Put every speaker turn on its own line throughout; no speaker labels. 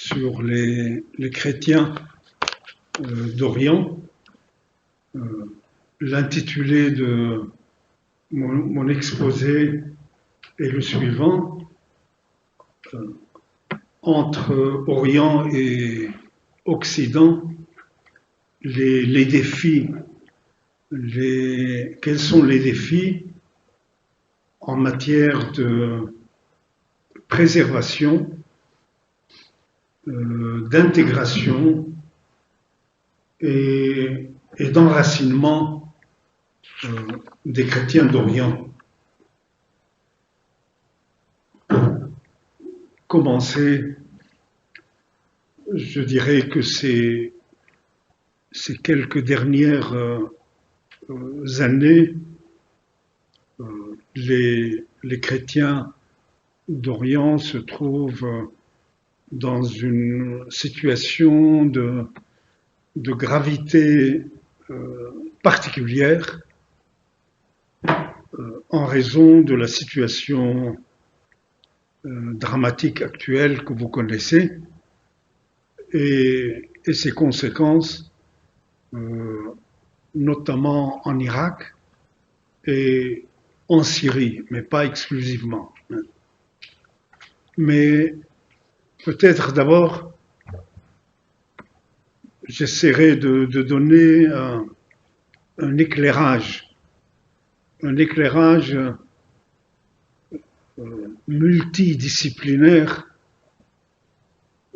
sur les chrétiens d'Orient. L'intitulé de mon exposé est le suivant. Entre Orient et Occident, les défis, quels sont les défis en matière de préservation, d'intégration et d'enracinement des chrétiens d'Orient. Pour commencer, je dirais que ces quelques dernières années, les chrétiens d'Orient se trouvent dans une situation de gravité particulière en raison de la situation dramatique actuelle que vous connaissez et ses conséquences, notamment en Irak et en Syrie, mais pas exclusivement. Mais peut-être d'abord, j'essaierai de donner un éclairage multidisciplinaire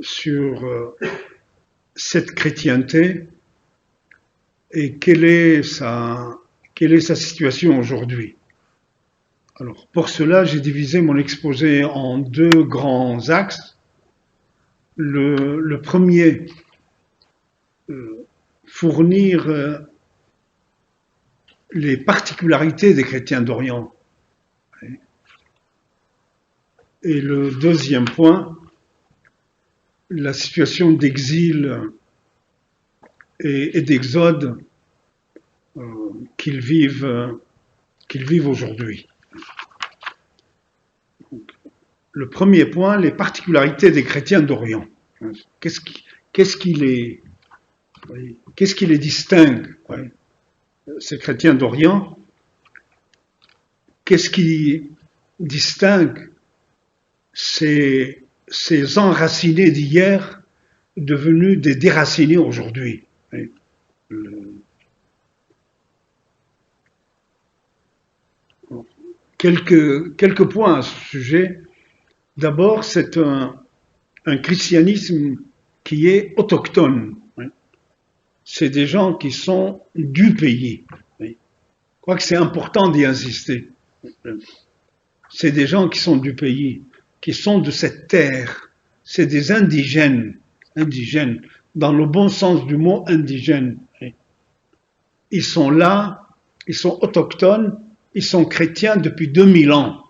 sur cette chrétienté et quelle est sa situation aujourd'hui. Alors, pour cela, j'ai divisé mon exposé en deux grands axes. Le premier, fournir les particularités des chrétiens d'Orient. Et le deuxième point, la situation d'exil et d'exode qu'ils vivent aujourd'hui. Donc, le premier point, les particularités des chrétiens d'Orient. Qu'est-ce qui les distingue, ces chrétiens d'Orient? Qu'est-ce qui distingue ces enracinés d'hier devenus des déracinés aujourd'hui? Quelques points à ce sujet. D'abord, c'est un christianisme qui est autochtone. C'est des gens qui sont du pays. Je crois que c'est important d'y insister. C'est des gens qui sont du pays, qui sont de cette terre. C'est des indigènes, dans le bon sens du mot indigène. Ils sont là, ils sont autochtones, ils sont chrétiens depuis 2000 ans.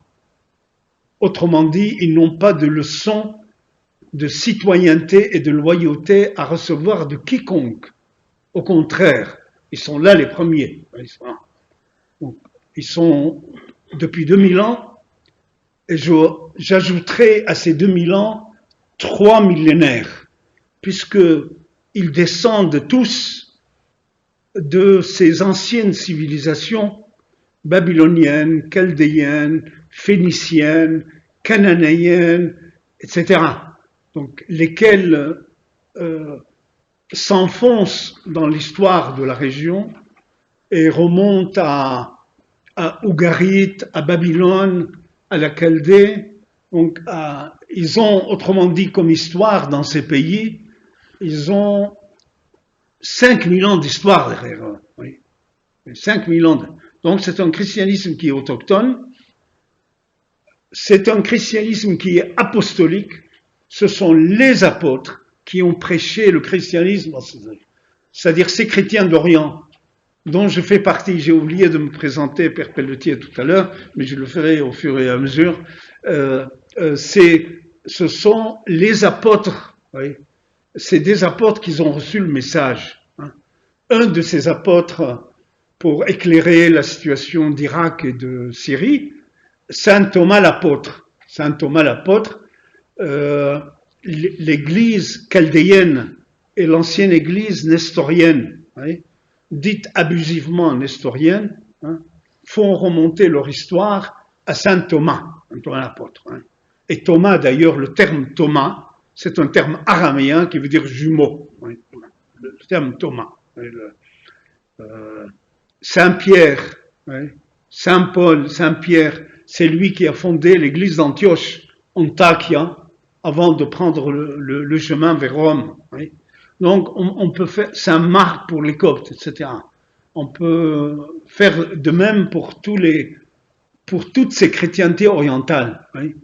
Autrement dit, ils n'ont pas de leçon de citoyenneté et de loyauté à recevoir de quiconque. Au contraire, ils sont là les premiers. Ils sont depuis 2000 ans, et j'ajouterai à ces 2000 ans 3 millénaires, puisqu'ils descendent tous de ces anciennes civilisations babyloniennes, chaldéennes, phéniciennes, cananéennes, etc. Donc, lesquelles s'enfoncent dans l'histoire de la région et remontent à Ougarit, à Babylone, à la Chaldée. Donc, ils ont, autrement dit, comme histoire dans ces pays, ils ont 5000 ans d'histoire derrière eux. Oui. 5000 ans. Donc, c'est un christianisme qui est autochtone. C'est un christianisme qui est apostolique. Ce sont les apôtres qui ont prêché le christianisme, c'est-à-dire ces chrétiens d'Orient, dont je fais partie. J'ai oublié de me présenter, Père Pelletier, tout à l'heure, mais je le ferai au fur et à mesure. Ce sont les apôtres. Oui. C'est des apôtres qui ont reçu le message. Un de ces apôtres, pour éclairer la situation d'Irak et de Syrie, Saint Thomas l'apôtre. Saint Thomas l'apôtre, l'église chaldéenne et l'ancienne église nestorienne, hein, dite abusivement nestorienne, hein, font remonter leur histoire à saint Thomas, Thomas l'apôtre. Hein. Et Thomas, d'ailleurs, le terme Thomas, c'est un terme araméen qui veut dire jumeau. Hein, le terme Thomas. Saint-Pierre, hein, Saint-Paul, Saint-Pierre, c'est lui qui a fondé l'église d'Antioche, Antakya, avant de prendre le chemin vers Rome. Oui. Donc, on peut faire Saint-Marc pour les Coptes, etc. On peut faire de même pour toutes ces chrétientés orientales. Oui.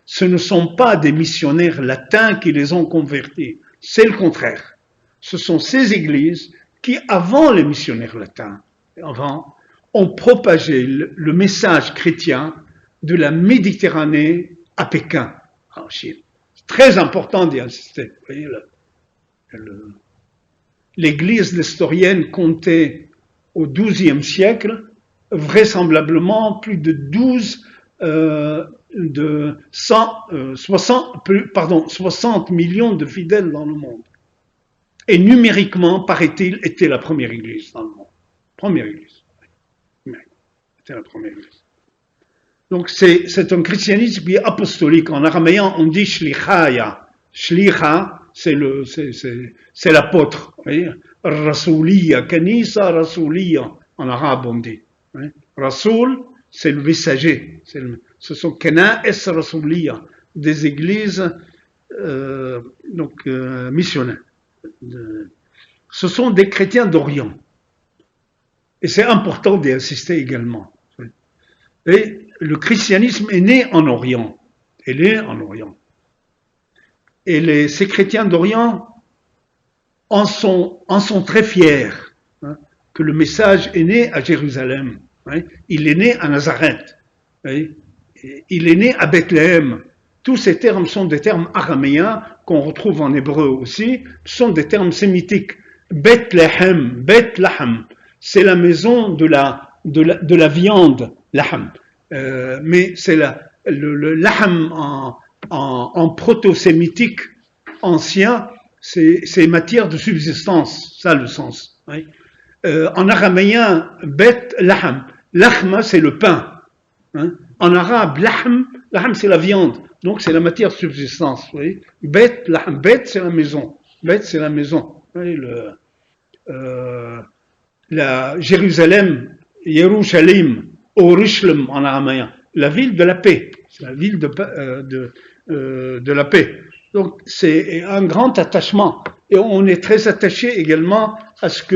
Ce ne sont pas des missionnaires latins qui les ont convertis, c'est le contraire. Ce sont ces églises qui, avant les missionnaires latins, ont propagé le message chrétien de la Méditerranée à Pékin, en Chine. C'est très important d'y insister. Vous voyez, l'église nestorienne comptait au XIIe siècle vraisemblablement plus de 60 millions de fidèles dans le monde. Et numériquement, paraît-il, était la première église dans le monde. Première église. C'était la première église. Donc c'est un christianisme qui est apostolique. En araméen, on dit shlichaya. Shlicha, c'est l'apôtre. Rasouliya, kanisa rasouliya. En arabe, on dit. Rasoul, c'est le messager. Ce sont kana'es rasouliya, des églises missionnaires. Ce sont des chrétiens d'Orient. Et c'est important d'y insister également. Et le christianisme est né en Orient. Il est en Orient. Et ces chrétiens d'Orient en sont très fiers, hein, que le message est né à Jérusalem. Hein, il est né à Nazareth. Hein, il est né à Bethléem. Tous ces termes sont des termes araméens qu'on retrouve en hébreu aussi. Ce sont des termes sémitiques. Bethléem, Bethléem, c'est la maison de la viande, lahm. Mais c'est le lahm en proto-sémitique ancien, c'est matière de subsistance, ça le sens. Oui. En araméen, bet lahm, lahma c'est le pain. Hein. En arabe, lahm c'est la viande, donc c'est la matière de subsistance. Oui. Bet lahm, bet c'est la maison, bet c'est la maison. Oui, la Jérusalem, Yerushalayim, Orushalem en araméen, la ville de la paix, c'est la ville de la paix. Donc c'est un grand attachement et on est très attaché également à ce que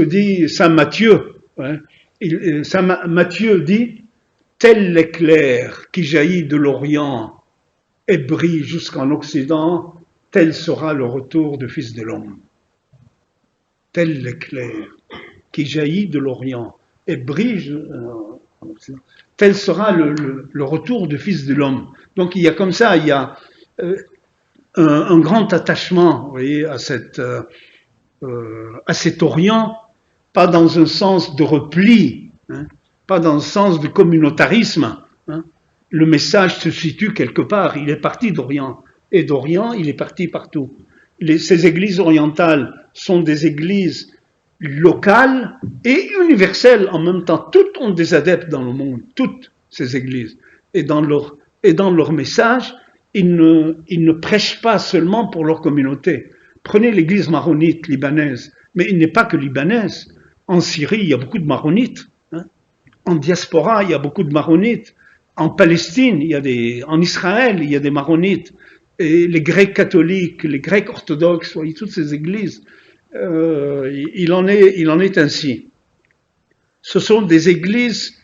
dit saint Matthieu. Hein. Saint Matthieu dit tel l'éclair qui jaillit de l'Orient et brille jusqu'en Occident, tel sera le retour du Fils de l'homme. Tel l'éclair qui jaillit de l'Orient et brille en Occident, tel sera le retour du Fils de l'homme. Donc il y a comme ça, il y a un grand attachement, vous voyez, à cet Orient, pas dans un sens de repli, hein, pas dans un sens de communautarisme. Hein. Le message se situe quelque part, il est parti d'Orient, et d'Orient, il est parti partout. Ces églises orientales sont des églises locales et universelles en même temps. Toutes ont des adeptes dans le monde, toutes ces églises. Et dans leur message, ils ne prêchent pas seulement pour leur communauté. Prenez l'église maronite libanaise, mais il n'est pas que libanaise. En Syrie, il y a beaucoup de maronites. Hein. En diaspora, il y a beaucoup de maronites. En Palestine, en Israël, il y a des maronites. Et les Grecs catholiques, les Grecs orthodoxes, voyez, toutes ces églises, il en est ainsi. Ce sont des églises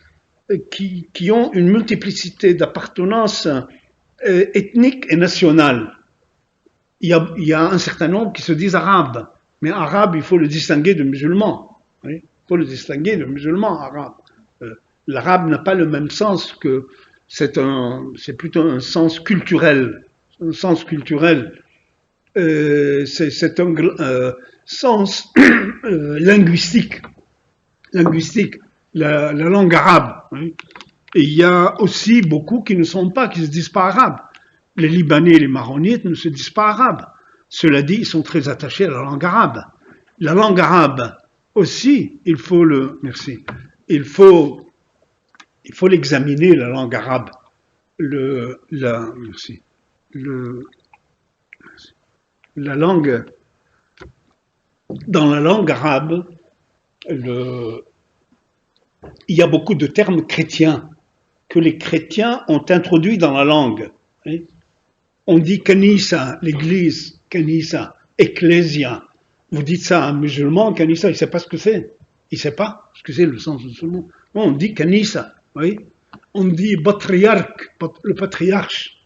qui ont une multiplicité d'appartenances ethniques et nationales. Il y a un certain nombre qui se disent arabes, mais arabes, il faut le distinguer de musulmans. Oui, il faut le distinguer de musulmans arabes. L'arabe n'a pas le même sens que c'est plutôt un sens culturel. Un sens culturel, c'est un sens linguistique, la langue arabe. Hein. Et il y a aussi beaucoup qui ne sont pas, qui se disent pas arabes. les Libanais et les Maronites ne se disent pas arabes. Cela dit, ils sont très attachés à la langue arabe. La langue arabe aussi, merci, il faut, il faut l'examiner, la langue arabe. Merci. Le, la langue, dans la langue arabe, il y a beaucoup de termes chrétiens que les chrétiens ont introduits dans la langue. On dit kanisa, l'église, kanisa, ecclésia. Vous dites ça à un musulman, kanisa, il ne sait pas ce que c'est. Il ne sait pas ce que c'est le sens de ce mot. Non, on dit kanisa, oui. On dit patriarche, le patriarche.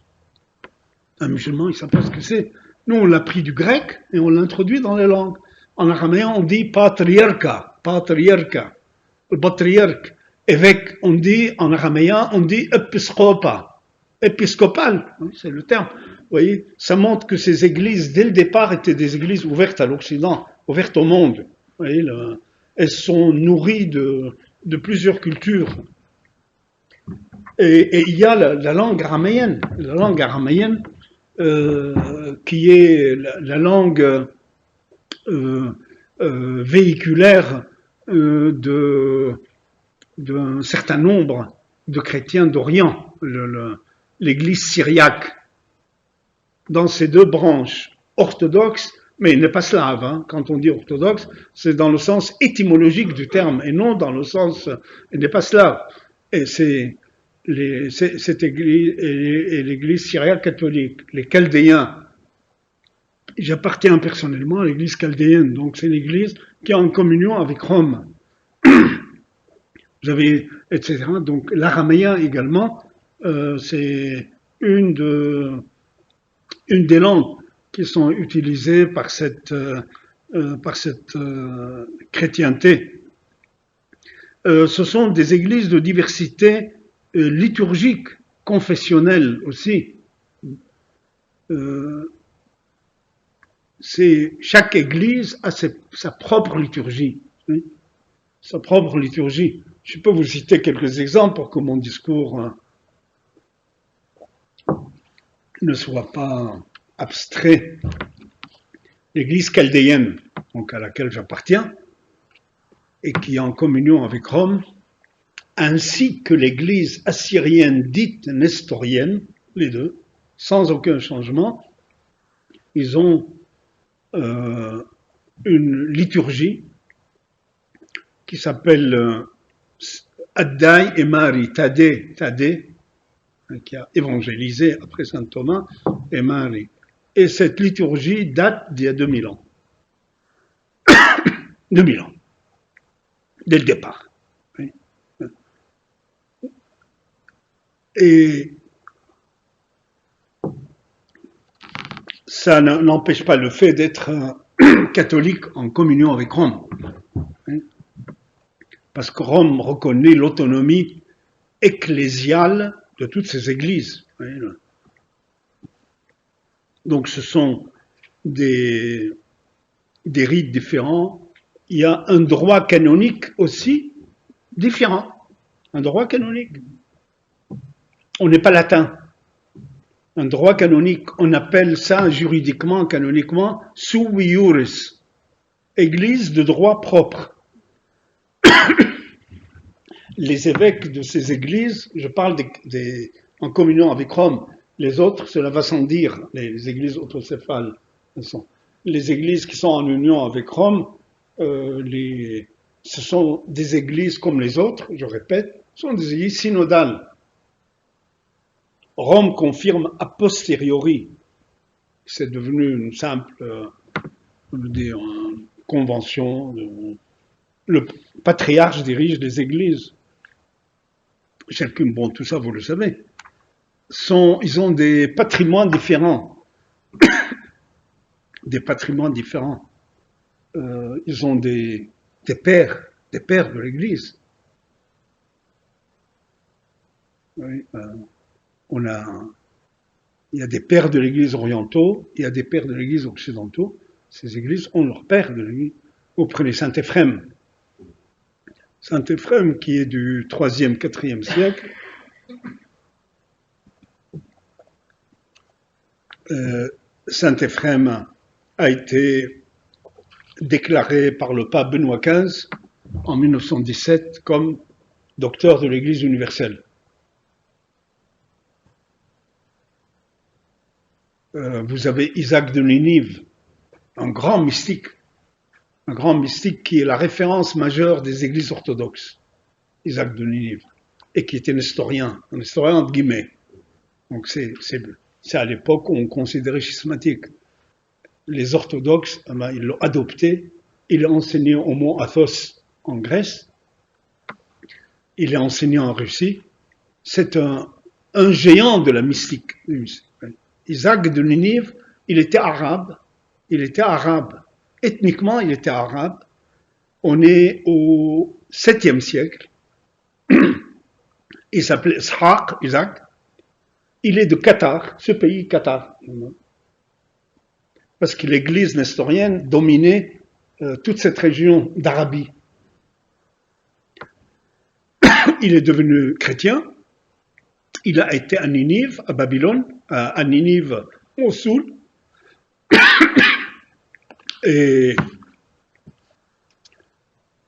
Un musulman, il ne sait pas ce que c'est. Nous, on l'a pris du grec et on l'a introduit dans les langues. En araméen, on dit patriarca, le patriarque. Évêque, on dit, en araméen, on dit épiscopa, épiscopal, c'est le terme. Vous voyez, ça montre que ces églises, dès le départ, étaient des églises ouvertes à l'Occident, ouvertes au monde. Vous voyez, elles sont nourries de plusieurs cultures. Et il y a la langue araméenne, qui est la langue véhiculaire d'un certain nombre de chrétiens d'Orient, l'église syriaque, dans ces deux branches, orthodoxe, mais il n'est pas slave. Hein. Quand on dit orthodoxe, c'est dans le sens étymologique du terme, et non dans le sens, il n'est pas slave. Et c'est cette église et l'église syriaque catholique, les Chaldéens. J'appartiens personnellement à l'église chaldéenne, donc c'est l'église qui est en communion avec Rome. Vous avez, etc. Donc l'araméen également, c'est une des langues qui sont utilisées par cette chrétienté. Ce sont des églises de diversité liturgique, confessionnelle aussi. Chaque église a sa propre liturgie. Oui, sa propre liturgie. Je peux vous citer quelques exemples pour que mon discours ne soit pas abstrait. L'église chaldéenne, donc à laquelle j'appartiens, et qui est en communion avec Rome, ainsi que l'église assyrienne dite nestorienne, les deux, sans aucun changement, ils ont une liturgie qui s'appelle Addai et Mari, Thaddée, qui a évangélisé après saint Thomas, et Mari. Et cette liturgie date d'il y a 2000 ans. 2000 ans, dès le départ. Et ça n'empêche pas le fait d'être catholique en communion avec Rome. Parce que Rome reconnaît l'autonomie ecclésiale de toutes ces églises. Donc ce sont des rites différents. Il y a un droit canonique aussi différent. Un droit canonique. On n'est pas latin. Un droit canonique, on appelle ça juridiquement, canoniquement, sui iuris, église de droit propre. Les évêques de ces églises, je parle en communion avec Rome, les autres, cela va sans dire, les églises autocéphales. Les églises qui sont en union avec Rome, ce sont des églises comme les autres, je répète, sont des églises synodales. Rome confirme a posteriori. C'est devenu une simple convention. Le patriarche dirige les églises. Bon, tout ça, vous le savez. Ils ont des patrimoines différents. Des patrimoines différents. Ils ont des pères de l'Église. Oui, il y a des pères de l'Église orientaux, il y a des pères de l'Église occidentaux. Ces églises ont leurs pères de l'Église. Vous prenez Saint Éphrem. Saint Éphrem qui est du 3e, 4e siècle. Saint Éphrem a été déclaré par le pape Benoît XV en 1917 comme docteur de l'Église universelle. Vous avez Isaac de Ninive, un grand mystique qui est la référence majeure des églises orthodoxes, Isaac de Ninive, et qui était un historien entre guillemets. Donc c'est à l'époque où on considérait schismatique. Les orthodoxes, ils l'ont adopté, il est enseigné au mont Athos en Grèce, il est enseigné en Russie, c'est un géant de la mystique. Isaac de Ninive, il était arabe, ethniquement il était arabe, on est au 7e siècle, il s'appelait Ishaq, Isaac, il est de Qatar, ce pays Qatar, parce que l'église nestorienne dominait toute cette région d'Arabie. Il est devenu chrétien, il a été à Ninive, à Babylone, à Ninive, Mossoul, et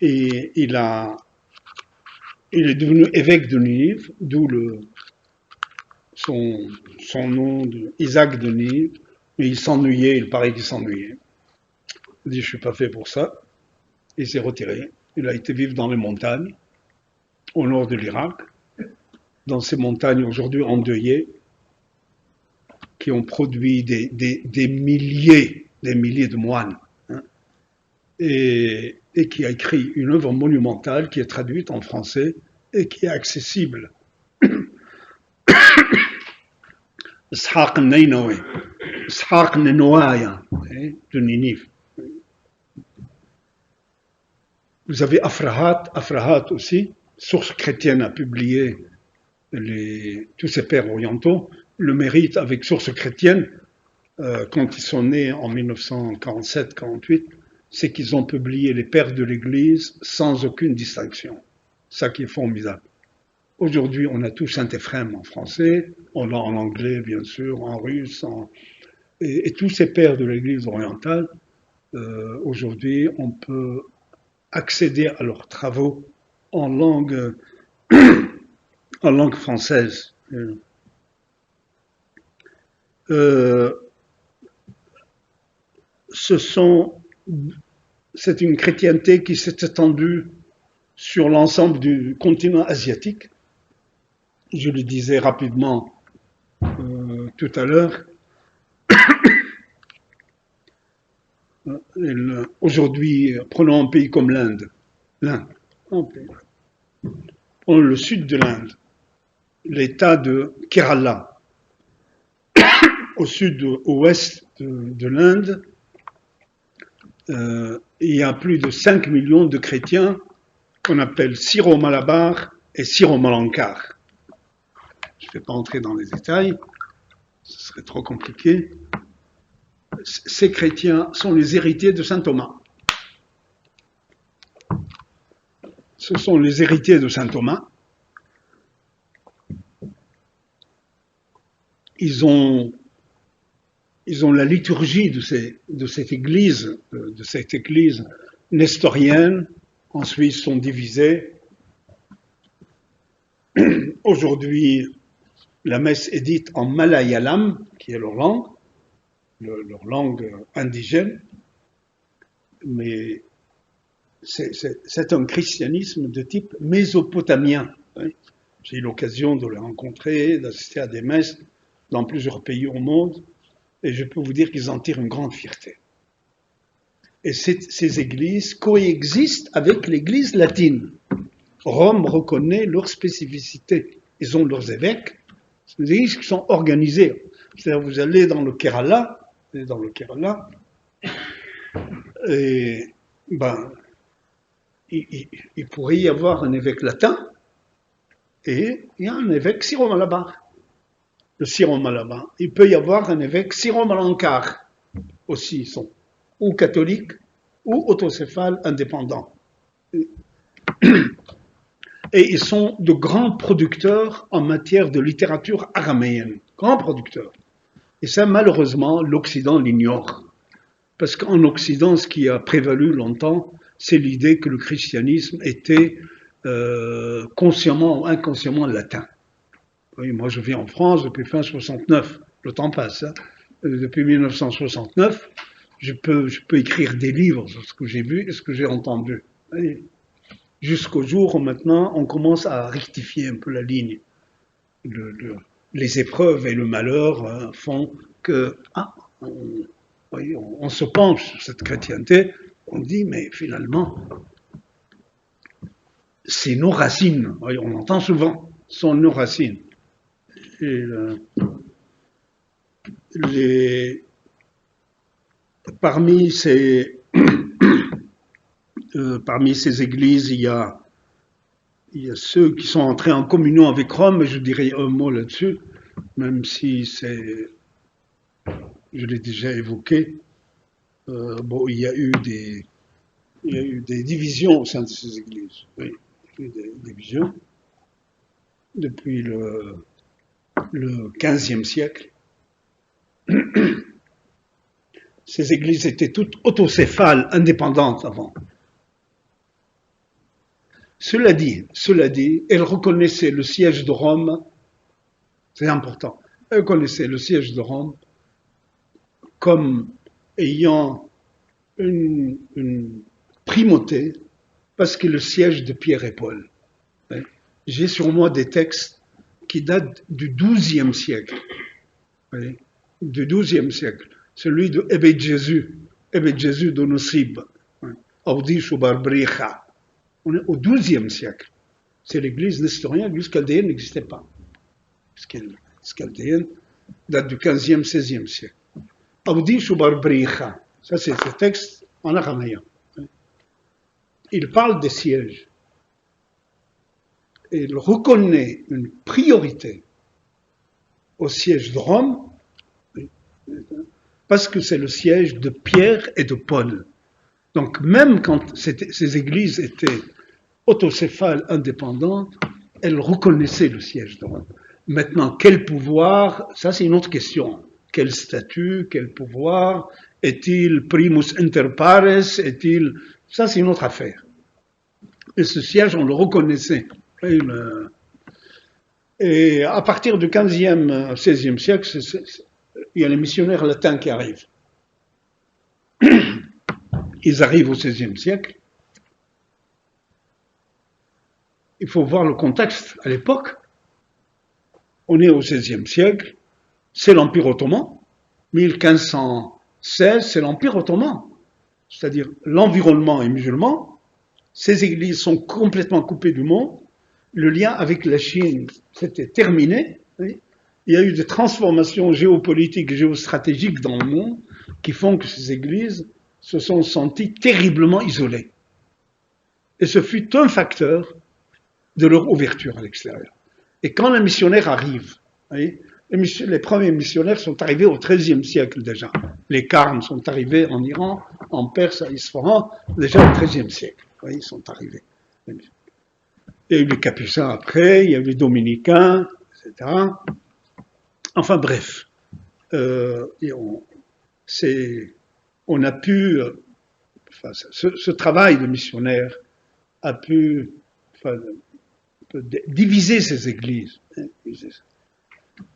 il est devenu évêque de Ninive, d'où son nom de Isaac de Ninive, mais il paraît qu'il s'ennuyait. Il dit, je ne suis pas fait pour ça. Il s'est retiré. Il a été vivre dans les montagnes, au nord de l'Irak, dans ces montagnes aujourd'hui endeuillées, qui ont produit des milliers de moines, hein, et qui a écrit une œuvre monumentale qui est traduite en français et qui est accessible. Ishaq Nenouaya, de Ninive. Vous avez Afrahat aussi, source chrétienne a publié tous ces pères orientaux, le mérite avec source chrétienne, quand ils sont nés en 1947-48, c'est qu'ils ont publié les pères de l'Église sans aucune distinction. Ça qui est formidable. Aujourd'hui, on a tout Saint Éphrem en français, on l'a en anglais, bien sûr, en russe, et tous ces pères de l'Église orientale, aujourd'hui, on peut accéder à leurs travaux en langue française. C'est une chrétienté qui s'est étendue sur l'ensemble du continent asiatique. Je le disais rapidement tout à l'heure. Aujourd'hui, prenons un pays comme l'Inde. Prenons le sud de l'Inde, l'état de Kerala. Au ouest de l'Inde, il y a plus de 5 millions de chrétiens qu'on appelle Syro-Malabar et Syro-Malankar. Je ne vais pas entrer dans les détails, ce serait trop compliqué. Ces chrétiens sont les héritiers de saint Thomas. Ce sont les héritiers de saint Thomas. Ils ont la liturgie de cette église nestorienne. Ensuite, ils sont divisés. Aujourd'hui, la messe est dite en malayalam, qui est leur langue indigène, mais c'est un christianisme de type mésopotamien. J'ai eu l'occasion de les rencontrer, d'assister à des messes dans plusieurs pays au monde, et je peux vous dire qu'ils en tirent une grande fierté. Et ces églises coexistent avec l'église latine. Rome reconnaît leur spécificité. Ils ont leurs évêques, c'est des églises qui sont organisées. C'est-à-dire, vous allez dans le Kerala, et il pourrait y avoir un évêque latin, et il y a un évêque syro-malabar. Le syro-malabar. Il peut y avoir un évêque syro-malankar aussi, ils sont ou catholiques ou autocéphales indépendants. Et ils sont de grands producteurs en matière de littérature araméenne. Grands producteurs. Et ça, malheureusement, l'Occident l'ignore. Parce qu'en Occident, ce qui a prévalu longtemps, c'est l'idée que le christianisme était consciemment ou inconsciemment latin. Oui, moi, je vis en France depuis fin 69. Le temps passe. Hein. Depuis 1969, je peux écrire des livres sur ce que j'ai vu et ce que j'ai entendu. Jusqu'au jour où maintenant, on commence à rectifier un peu la ligne. Les épreuves et le malheur font que on se penche sur cette chrétienté. On dit, mais finalement, c'est nos racines. On entend souvent, ce sont nos racines. Et, parmi ces églises, il y a ceux qui sont entrés en communion avec Rome, et je dirais un mot là-dessus, même si je l'ai déjà évoqué. Il y a eu des divisions au sein de ces églises. Oui, il y a eu des divisions depuis le XVe siècle. Ces églises étaient toutes autocéphales, indépendantes avant. Cela dit, elles reconnaissaient le siège de Rome, c'est important, elles reconnaissaient le siège de Rome comme ayant une primauté, parce que le siège de Pierre et Paul. J'ai sur moi des textes qui datent du XIIe siècle. Du XIIe siècle. Celui de Ebed Jésus de Nosib, Audish ou Barbricha. On est au XIIe siècle. C'est l'église nestorienne, l'église chaldéenne n'existait pas. L'église chaldéenne date du XVe, XVIe siècle. Audish ou Barbricha. Ça, c'est ce texte en araméen. Il parle des sièges. Et il reconnaît une priorité au siège de Rome, parce que c'est le siège de Pierre et de Paul. Donc même quand ces églises étaient autocéphales, indépendantes, elles reconnaissaient le siège de Rome. Maintenant, quel pouvoir, ça c'est une autre question. Quel statut, quel pouvoir, est-il primus inter pares, est-il... Ça c'est une autre affaire. Et ce siège, on le reconnaissait. Et à partir du 15e, 16e siècle, il y a les missionnaires latins qui arrivent. Ils arrivent au 16e siècle. Il faut voir le contexte à l'époque. On est au 16e siècle, c'est l'Empire ottoman. 1516, c'est l'Empire ottoman. C'est-à-dire l'environnement est musulman. Ces églises sont complètement coupées du monde. Le lien avec la Chine, c'était terminé. Oui. Il y a eu des transformations géopolitiques et géostratégiques dans le monde qui font que ces églises se sont senties terriblement isolées. Et ce fut un facteur de leur ouverture à l'extérieur. Et quand les missionnaires arrivent, oui, les premiers missionnaires sont arrivés au XIIIe siècle déjà. Les Carmes sont arrivés en Iran, en Perse, à Isfahan, déjà au XIIIe siècle. Oui, ils sont arrivés. Il y a eu les Capucins après, il y a eu les Dominicains, etc. Enfin bref, on a pu, ce travail de missionnaire a pu diviser ces églises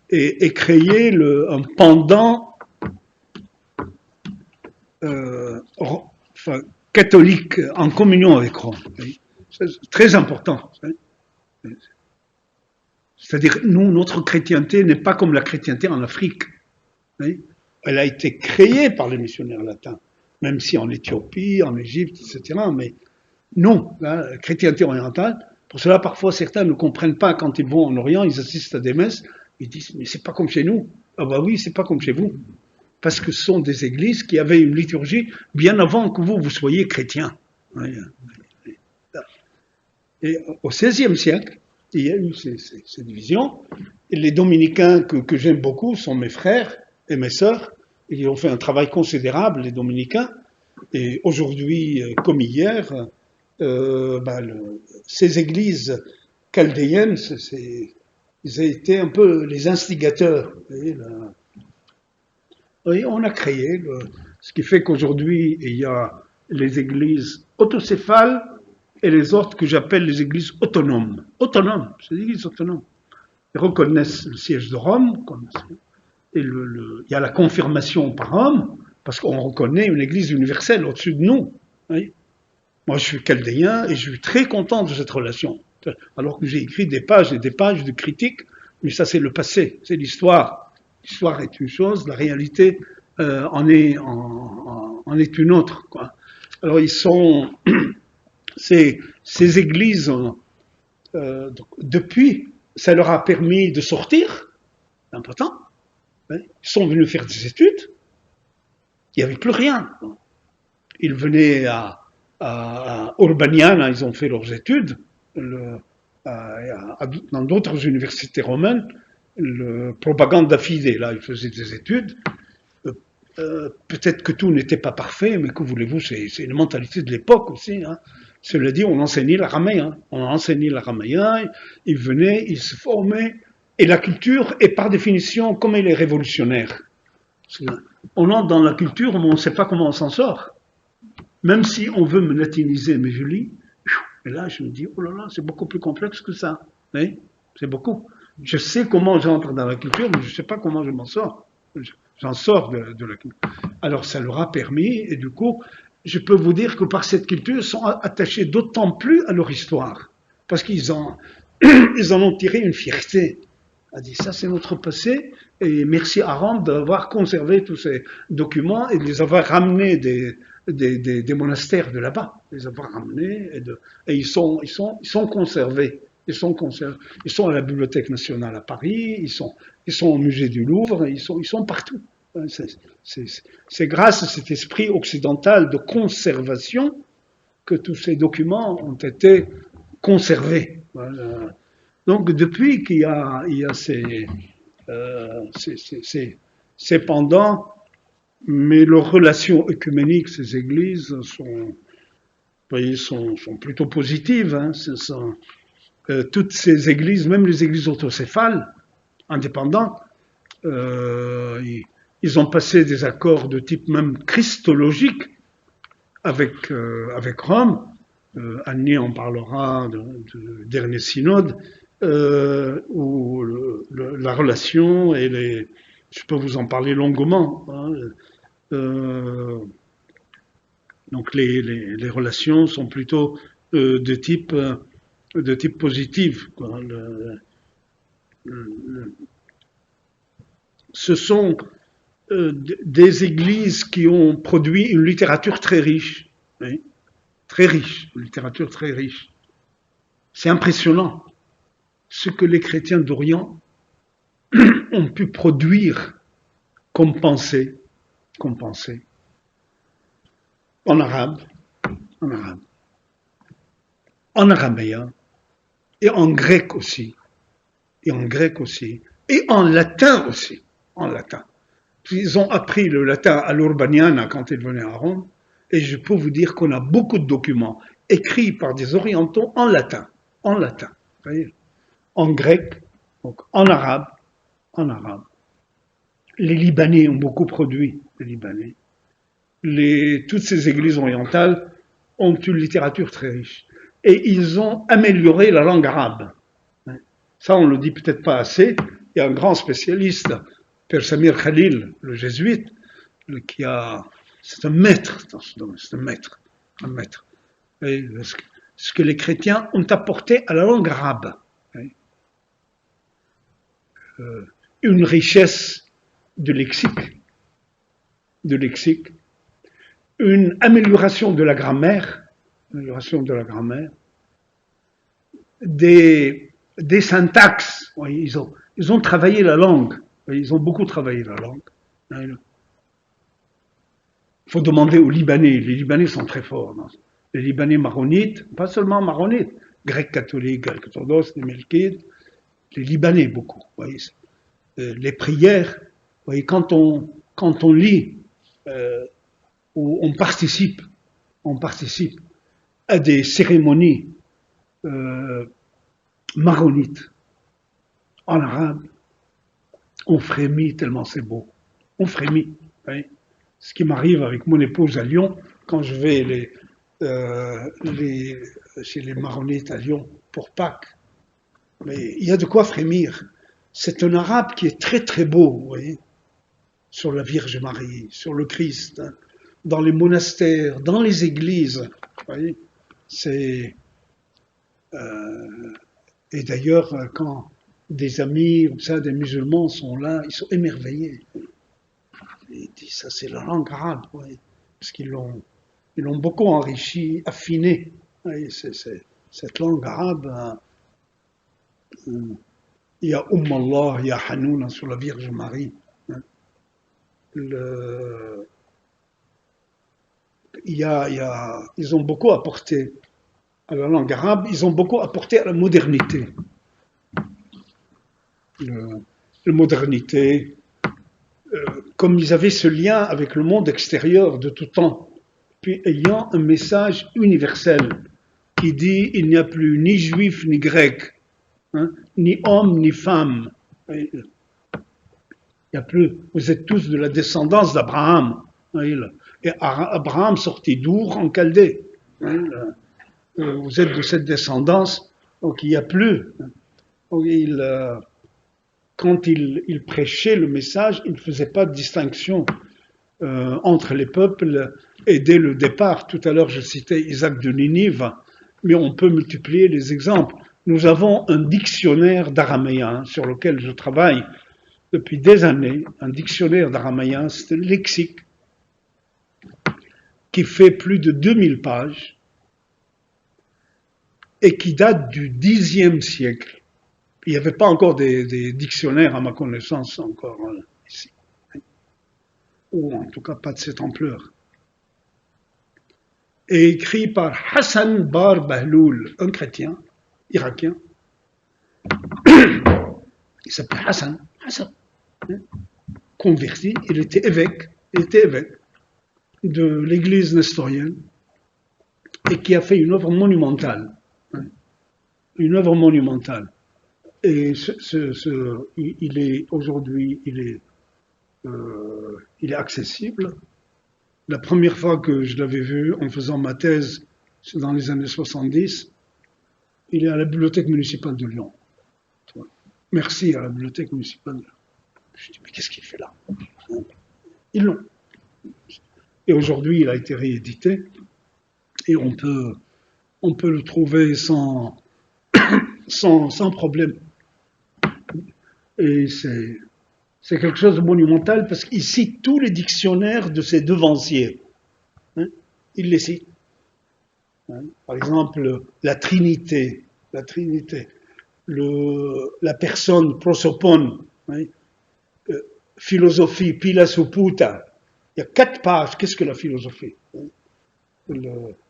et créer un pendant catholique en communion avec Rome. C'est très important. C'est-à-dire, notre chrétienté n'est pas comme la chrétienté en Afrique. Elle a été créée par les missionnaires latins, même si en Éthiopie, en Égypte, etc. Mais non, la chrétienté orientale, pour cela, parfois, certains ne comprennent pas quand ils vont en Orient, ils assistent à des messes, ils disent, mais c'est pas comme chez nous. Ah bah oui, c'est pas comme chez vous. Parce que ce sont des églises qui avaient une liturgie bien avant que vous soyez chrétien. Et au XVIe siècle, il y a eu ces divisions. Et les dominicains que j'aime beaucoup sont mes frères et mes sœurs. Ils ont fait un travail considérable, les dominicains. Et aujourd'hui, comme hier, ces églises chaldéennes, ils ont été un peu les instigateurs. Oui, on a créé, ce qui fait qu'aujourd'hui, il y a les églises autocéphales et les autres que j'appelle les églises autonomes. Autonomes, c'est des églises autonomes. Ils reconnaissent le siège de Rome, et il y a la confirmation par Rome, parce qu'on reconnaît une église universelle au-dessus de nous. Oui. Moi, je suis chaldéen et je suis très content de cette relation. Alors que j'ai écrit des pages et des pages de critiques, mais ça, c'est le passé, c'est l'histoire. L'histoire est une chose, la réalité en est une autre. Quoi. Alors, ils sont. Ces églises, depuis, ça leur a permis de sortir, c'est important. Hein. Ils sont venus faire des études, il n'y avait plus rien. Ils venaient à Urbaniana, ils ont fait leurs études. Dans d'autres universités romaines, le Propaganda Fide, là, ils faisaient des études. Peut-être que tout n'était pas parfait, mais que voulez-vous, c'est une mentalité de l'époque aussi. Hein. Cela dit, on enseignait l'araméen. On enseignait l'araméen, ils venaient, ils se formaient. Et la culture est par définition, comme elle est révolutionnaire. On entre dans la culture, mais on ne sait pas comment on s'en sort. Même si on veut me latiniser, mais je lis, et là je me dis, oh là là, c'est beaucoup plus complexe que ça. Oui, c'est beaucoup. Je sais comment j'entre dans la culture, mais je ne sais pas comment je m'en sors. J'en sors de la culture. Alors ça leur a permis, et du coup, je peux vous dire que par cette culture, ils sont attachés d'autant plus à leur histoire. Parce qu'ils ils en ont tiré une fierté. A dit, ça c'est notre passé, et merci à Rome d'avoir conservé tous ces documents et de les avoir ramenés des monastères de là-bas, les avoir ramenés, et ils sont conservés. Ils sont conservés. Ils sont à la Bibliothèque nationale à Paris, ils sont au musée du Louvre, ils sont partout. C'est grâce à cet esprit occidental de conservation que tous ces documents ont été conservés. Voilà. Donc depuis qu'il y a ces pendants, mais leurs relations œcuméniques, ces églises, sont plutôt positives. Hein. Toutes ces églises, même les églises autocéphales, indépendantes, ils ont passé des accords de type même christologique avec Rome. Annie en parlera du dernier synode, où la relation et je peux vous en parler longuement. Hein, donc les relations sont plutôt de type positif. Quoi. Ce sont des églises qui ont produit une littérature très riche. Oui, très riche, une littérature très riche. C'est impressionnant ce que les chrétiens d'Orient ont pu produire comme pensée, en arabe, en araméen, et en grec aussi, et en latin aussi, en latin. Ils ont appris le latin à l'Urbaniana quand ils venaient à Rome, et je peux vous dire qu'on a beaucoup de documents écrits par des orientaux en latin, voyez, en grec, donc en arabe. Les Libanais ont beaucoup produit, les Libanais. Toutes ces églises orientales ont une littérature très riche. Et ils ont amélioré la langue arabe. Ça, on ne le dit peut-être pas assez. Il y a un grand spécialiste, Père Samir Khalil, le jésuite, c'est un maître dans ce domaine, c'est un maître. Et ce que les chrétiens ont apporté à la langue arabe. Une richesse de lexique, une amélioration de la grammaire, des syntaxes. Oui, ils ont travaillé la langue. Oui, ils ont beaucoup travaillé la langue. Il faut demander aux Libanais. Les Libanais sont très forts. Non, les Libanais maronites, pas seulement maronites, grecs catholiques, grecs orthodoxes, les melkites, les Libanais beaucoup. Voyez, les prières. Voyez, quand on lit, on participe à des cérémonies maronites en arabe, on frémit tellement c'est beau. On frémit. Oui. Ce qui m'arrive avec mon épouse à Lyon, quand je vais chez les maronites à Lyon pour Pâques. Mais il y a de quoi frémir. C'est un arabe qui est très très beau, vous voyez, sur la Vierge Marie, sur le Christ, hein, dans les monastères, dans les églises. Vous voyez, c'est et d'ailleurs quand des amis ou ça, des musulmans sont là, ils sont émerveillés. Ils disent ça, c'est la langue arabe, oui, parce ils l'ont beaucoup enrichi, affiné. Oui, cette langue arabe. Il y a Allah, il y a Hanouna sur la Vierge Marie. Hein. Le, ils ont beaucoup apporté à la langue arabe, ils ont beaucoup apporté à la modernité. La modernité, comme ils avaient ce lien avec le monde extérieur de tout temps, puis ayant un message universel qui dit il n'y a plus ni juif ni grec, hein, ni homme ni femme. Il n'y a plus, vous êtes tous de la descendance d'Abraham. Et Abraham sortit d'Our en Chaldée. Vous êtes de cette descendance, donc il n'y a plus. Quand il prêchait le message, il ne faisait pas de distinction entre les peuples. Et dès le départ, tout à l'heure je citais Isaac de Ninive, mais on peut multiplier les exemples. Nous avons un dictionnaire d'araméen sur lequel je travaille depuis des années, un dictionnaire d'araméen, c'est un lexique qui fait plus de 2000 pages et qui date du Xe siècle. Il n'y avait pas encore des dictionnaires, à ma connaissance, encore ici. Ou en tout cas pas de cette ampleur. Et écrit par Hassan Bar Bahloul, un chrétien irakien. Il s'appelait Hassan, converti, il était évêque de l'église nestorienne et qui a fait une œuvre monumentale. Une œuvre monumentale. Et il est aujourd'hui, il est accessible. La première fois que je l'avais vu en faisant ma thèse, c'est dans les années 70, il est à la bibliothèque municipale de Lyon. Merci à la bibliothèque municipale de Lyon. Je dis, mais qu'est-ce qu'il fait là? Ils l'ont. Et aujourd'hui, il a été réédité et on peut le trouver sans problème. Et c'est quelque chose de monumental parce qu'il cite tous les dictionnaires de ses devanciers. Hein, il les cite. Hein, par exemple, la Trinité, la personne prosopone, hein, philosophie, pilasuputa. Il y a 4 pages. Qu'est-ce que la philosophie?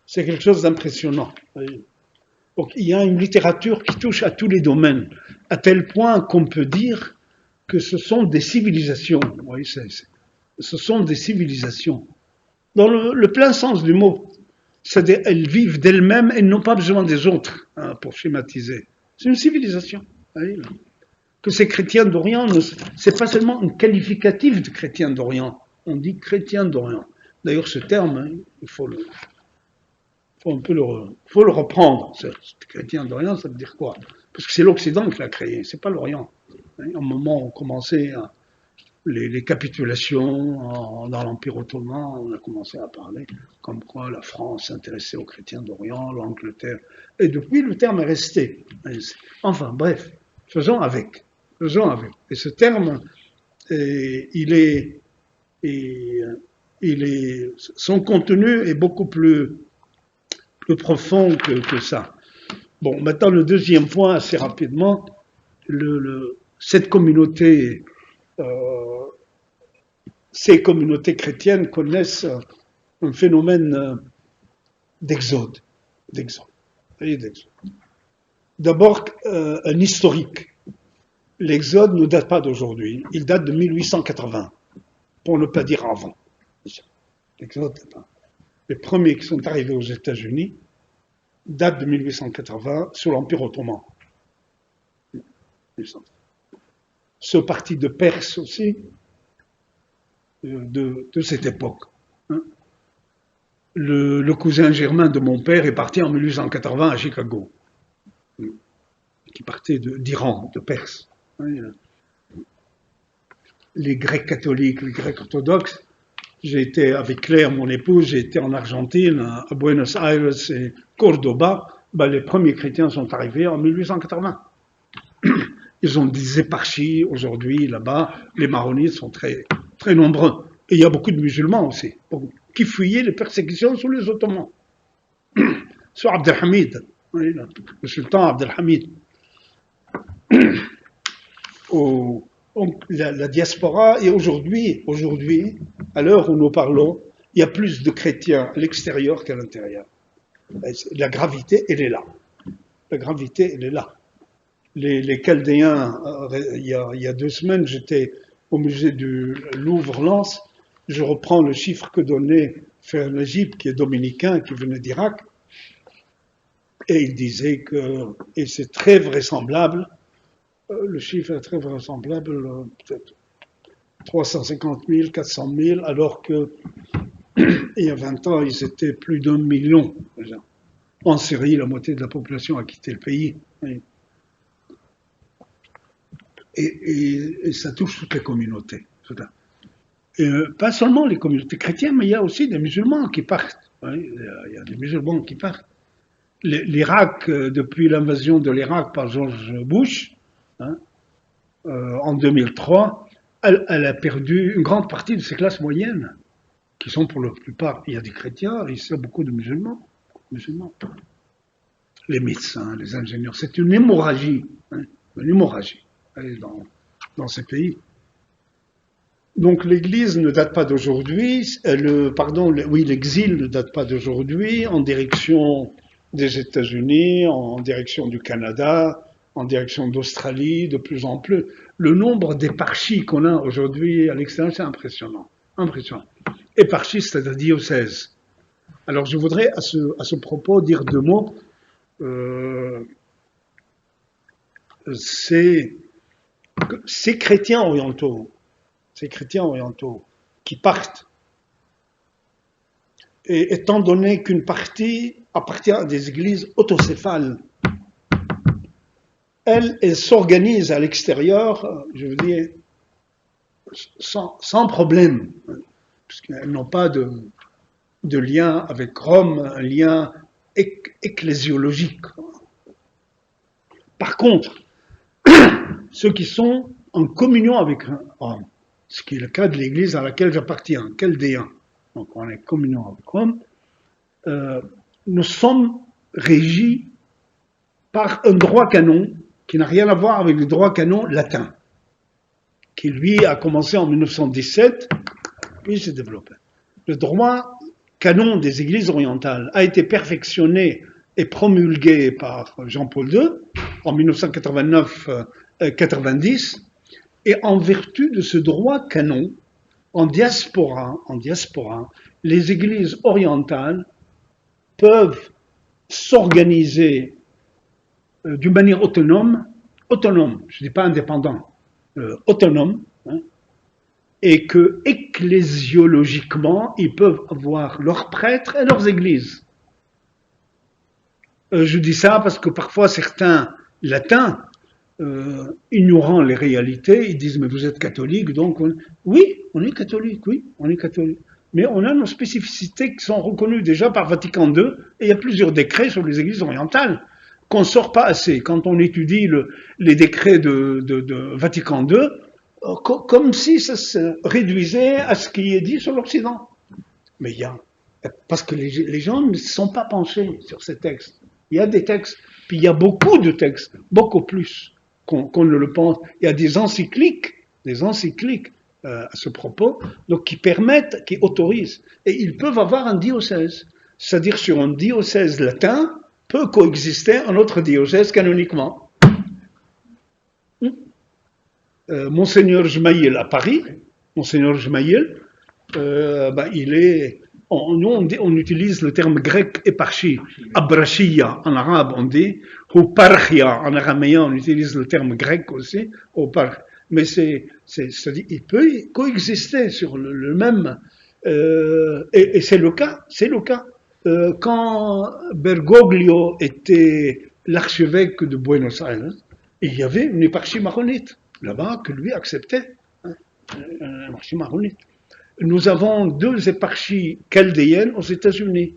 C'est quelque chose d'impressionnant. Donc il y a une littérature qui touche à tous les domaines, à tel point qu'on peut dire que ce sont des civilisations. Oui, ce sont des civilisations. Dans le plein sens du mot. C'est-à-dire elles vivent d'elles-mêmes et n'ont pas besoin des autres, hein, pour schématiser. C'est une civilisation. Oui, que ces chrétiens d'Orient, c'est pas seulement un qualificatif de chrétiens d'Orient. On dit chrétiens d'Orient. D'ailleurs, ce terme, hein, il faut le reprendre. Chrétien d'Orient, ça veut dire quoi? Parce que c'est l'Occident qui l'a créé, c'est pas l'Orient. À un moment, on commençait les capitulations dans l'Empire ottoman, on a commencé à parler comme quoi la France s'intéressait aux chrétiens d'Orient, l'Angleterre. Et depuis, le terme est resté. Enfin, bref, faisons avec. Et ce terme, son contenu est beaucoup plus profond que ça. Bon, maintenant le deuxième point, assez rapidement, cette communauté, ces communautés chrétiennes connaissent un phénomène d'exode. D'abord, un historique. L'exode ne date pas d'aujourd'hui, il date de 1880, pour ne pas dire avant. L'exode, les premiers qui sont arrivés aux États-Unis datent de 1880 sous l'Empire ottoman. Ce parti de Perse aussi, de cette époque. Hein. Le cousin germain de mon père est parti en 1880 à Chicago, qui partait d'Iran, de Perse. Hein. Les Grecs catholiques, les Grecs orthodoxes, j'ai été avec Claire, mon épouse, j'ai été en Argentine, à Buenos Aires et Cordoba. Ben, les premiers chrétiens sont arrivés en 1880. Ils ont des éparchies aujourd'hui là-bas. Les maronites sont très, très nombreux. Et il y a beaucoup de musulmans aussi, qui fuyaient les persécutions sous les Ottomans. Sur Abdelhamid, oui, le sultan Abdelhamid. La diaspora, et aujourd'hui, à l'heure où nous parlons, il y a plus de chrétiens à l'extérieur qu'à l'intérieur. La gravité, elle est là. La gravité, elle est là. Les Chaldéens, il y a 2 semaines, j'étais au musée du Louvre-Lens, je reprends le chiffre que donnait Frère Najib, qui est dominicain, qui venait d'Irak, et il disait que, et c'est très vraisemblable, le chiffre est très vraisemblable, peut-être 350 000, 400 000, alors que il y a 20 ans, ils étaient plus d'1 million. Déjà. En Syrie, la moitié de la population a quitté le pays. Et ça touche toutes les communautés. Et pas seulement les communautés chrétiennes, mais il y a aussi des musulmans qui partent. Il y a des musulmans qui partent. L'Irak, depuis l'invasion de l'Irak par George Bush, en 2003, elle a perdu une grande partie de ses classes moyennes, qui sont pour la plupart, il y a des chrétiens, il y a beaucoup de musulmans. Les médecins, les ingénieurs, c'est une hémorragie dans ces pays. Donc l'Église ne date pas d'aujourd'hui, l'exil ne date pas d'aujourd'hui, en direction des États-Unis, en direction du Canada, en direction d'Australie, de plus en plus. Le nombre d'éparchies qu'on a aujourd'hui à l'extérieur, c'est impressionnant. Éparchie, c'est-à-dire diocèse. Alors je voudrais à ce propos dire 2 mots. Ces chrétiens orientaux qui partent, et étant donné qu'une partie appartient à des églises autocéphales, elles s'organisent à l'extérieur, je veux dire, sans problème, puisqu'elles n'ont pas de lien avec Rome, un lien ecclésiologique. Par contre, ceux qui sont en communion avec Rome, ce qui est le cas de l'église à laquelle j'appartiens, chaldéen, donc on est en communion avec Rome, nous sommes régis par un droit canon qui n'a rien à voir avec le droit canon latin, qui lui a commencé en 1917, puis s'est développé. Le droit canon des églises orientales a été perfectionné et promulgué par Jean-Paul II en 1989-90, et en vertu de ce droit canon, en diaspora, les églises orientales peuvent s'organiser d'une manière autonome, je ne dis pas indépendant, autonome, et que ecclésiologiquement, ils peuvent avoir leurs prêtres et leurs églises. Je dis ça parce que parfois certains latins, ignorant les réalités, ils disent mais vous êtes catholique, donc oui, on est catholique, mais on a nos spécificités qui sont reconnues déjà par Vatican II, et il y a plusieurs décrets sur les églises orientales qu'on ne sort pas assez. Quand on étudie les décrets de Vatican II, comme si ça se réduisait à ce qui est dit sur l'Occident. Mais parce que les gens ne se sont pas penchés sur ces textes. Il y a des textes, puis il y a beaucoup de textes, beaucoup plus qu'on ne le pense. Il y a des encycliques à ce propos, donc qui permettent, qui autorisent. Et ils peuvent avoir un diocèse. C'est-à-dire sur un diocèse latin, peut coexister un autre diocèse canoniquement. Monseigneur Jmaïl à Paris, Monseigneur Jmaïl, on utilise le terme grec éparchie, abrachia en arabe on dit, ou parchia en araméen on utilise le terme grec aussi, mais c'est-à-dire, il peut coexister sur le même, et c'est le cas, c'est le cas. Quand Bergoglio était l'archevêque de Buenos Aires, il y avait une éparchie maronite là-bas que lui acceptait, hein, une éparchie maronite. Nous avons 2 éparchies chaldéennes aux États-Unis.